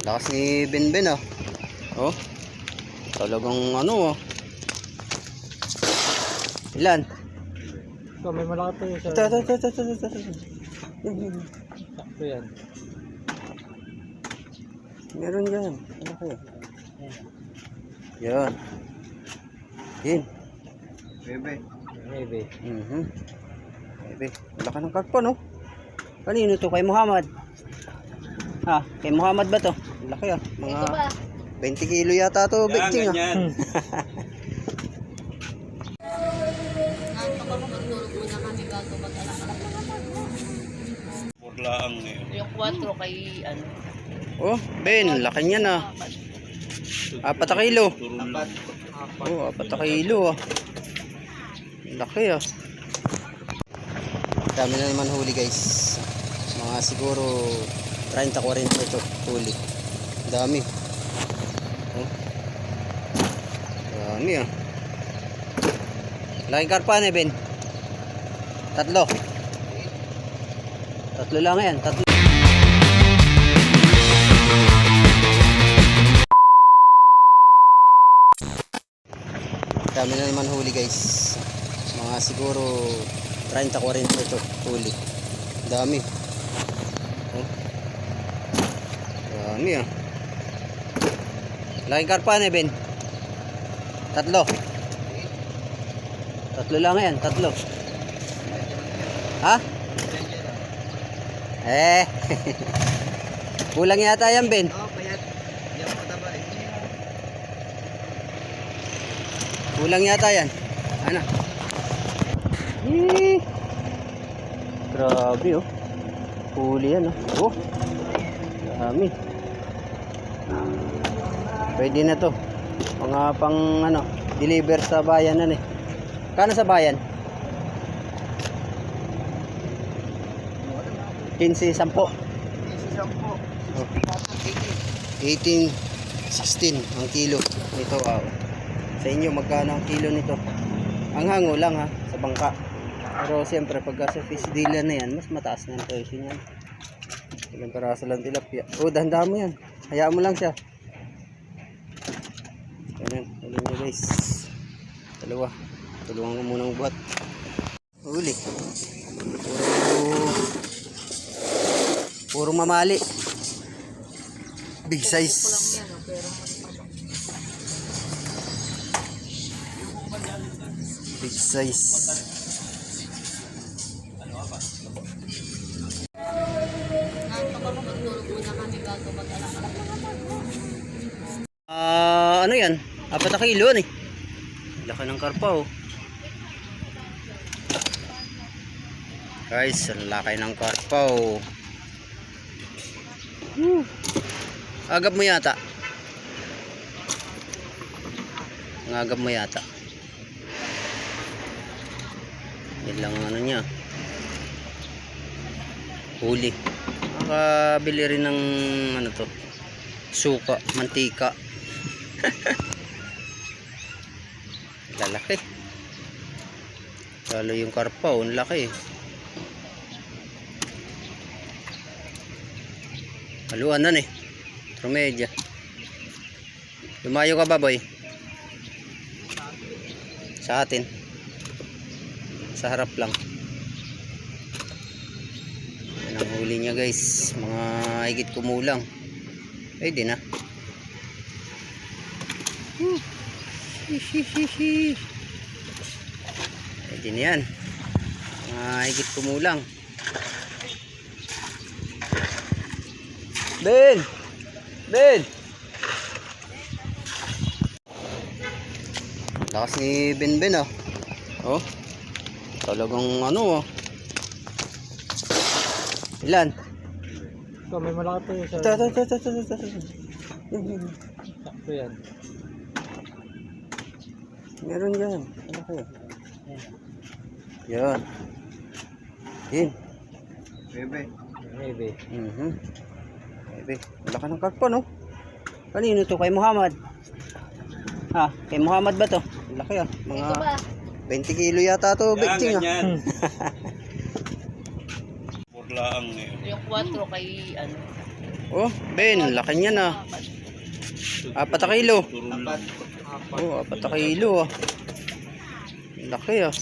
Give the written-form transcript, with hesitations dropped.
Lakas ni Benben ah. Oh. Talagang ano ah. Ilan? Ito, may malaki to yun. Ito. Sakto yan. Meron dyan. Ano kayo? Yan. Yan. Bebe. Bebe. Laka ng karpa no? Kanino to? Kay Muhammad? Ha? Kay Muhammad ba to? Laki ah. Mga 20 kilo yata to. Bigting ah. Purlaang ngayon. Yung 4 kay ano. Oh, Ben, laki niya na. 4 kilo. Turun lang. Oh, 4 kilo ah. Laki ah. Dami na naman huli guys. Mga siguro 30-40 ito huli. Dami. Oh. Dami ah. Laking karpa na Ben. 3 lang yan. 3. Dami na naman huli guys. Mga siguro 30-40 ito huli. Dami. Oh. Dami ah. Laking karpa na Ben. 3 lang yan. 3. Ha? Kulang yata yan Ben. Oo, payat. Yan mo kataba eh. Kulang yata yan. Ano? Grabe oh. Huli yan oh. Oh. Dami. Pwede na to. Mga pang ano, deliver sa bayan na eh. Kano sa bayan? 15, 10. 18, 16 ang kilo nito. Sa inyo magkano ang kilo nito? Ang hango lang ha, sa bangka. Pero siyempre pagka sa fish dealer na yan, mas mataas na ang presyo niyan. Ilang peraso lang tilapia. Oh, dahan-dahan mo yan. Hayaan mo lang siya. Ganun, ulit nyo guys. Dalawa. Tulungan ko muna ng buhat. Uli. Puro mamali. Big size. Big size. Ano yan? 4 kilo eh. Laki ng karpa oh. Guys, ang laki ng karpa oh. Agap mo yata. Agap mo yata. Yan lang ano niya. Huli. Makabili rin ng ano to. Suka, mantika. Lalaki. Lalo yung karpa, ang laki. Haluan na eh. Tromedya. Lumayo ka ba boy? Sa atin. Sa harap lang. Yan ang huli niya guys. Mga higit kumulang. Pwede na. Pwede na yan. Mga higit kumulang. Ben! Lakas ni Ben ah. Oh. Talagang ano ah. Ilan? Ito, may malaki to yun. Ito. Sakto yan. Meron dyan. Ano kayo? Yan. Yan. Bebe. Bebe. Laka ng karpa no? Kanino to? Kay Muhammad? Ha? Kay Muhammad ba to? Laki ah. Mga 20 kilo yata to. Bigting ah. Purlaang ngayon. Yung 4 kay ano. Oh, Ben, laki niya na. 4 na kilo. Apat. Oh, 4 na kilo ah. Laki ah.